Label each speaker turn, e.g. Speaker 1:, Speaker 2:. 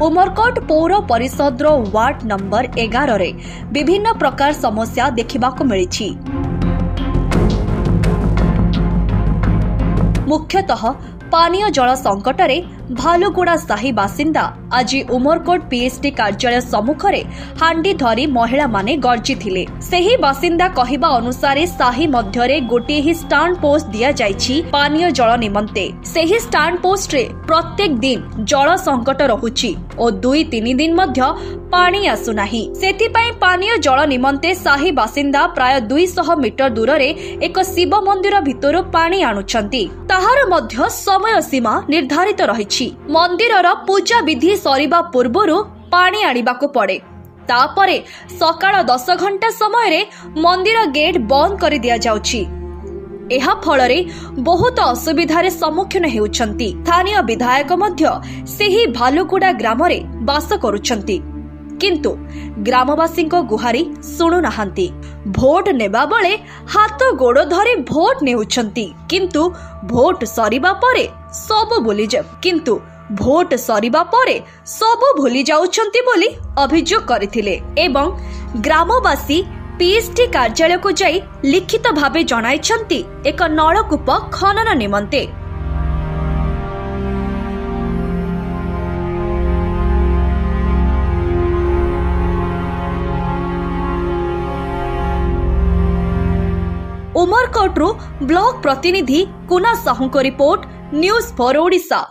Speaker 1: उमरकोट पौर परिषद ward number 11 रे विभिन्न प्रकार समस्या देखा मिली। मुख्यतः पानीय जल संकट रे भालुगुड़ा साही बासिंदा आज उमरकोट पीएचडी कार्यालय सम्मुख में हांडी धरी महिला माने गर्जी थिले। सेही बासिंदा कहिबा अनुसार साही मध्य गोटे ही स्टैंड पोस्ट दिया जाइछि पानीय जल निमंते। सेही स्टैंड पोस्ट रे प्रत्येक दिन जल संकट रहुछि और 2-3 दिन मध्य पानी आसुनाही। सेथिपाई पानीय जल निमंते साही बासिंदा प्राय 200 मीटर दूर रे एक शिव मंदिर भितर पानी आणुछंती। ताहार मध्य समय सीमा निर्धारित रहिछि। मंदिरर पूजा विधि सरिबा पूर्वरु पानी आनिबाको पड़े। तापरे सकाळ 10 घंटा समय रे मंदिर गेट बंद कर दिया जाउछि। एहा फलरे बहुत असुविधार सम्मुखीन हेउछंती। स्थानीय विधायक मध्य सेही भालुगुड़ा ग्राम रे बास करुछंती, किंतु ग्रामवासी गुहारी शुणु नाहांती। भोट नेबा बेले हाथ गोड़ धरी भोट नेउछंती, किंतु भोट सरिबा परे सब भूली जाउछंती बोली अभियोग करथिले एवं ग्रामवासी पीएचडी कार्यालय को जाई लिखित भावे जणाइछंती एक नलकूप खनन निमंते। उमरकोटरू ब्लॉक प्रतिनिधि कुना साहू को रिपोर्ट, न्यूज फॉर ओडिशा।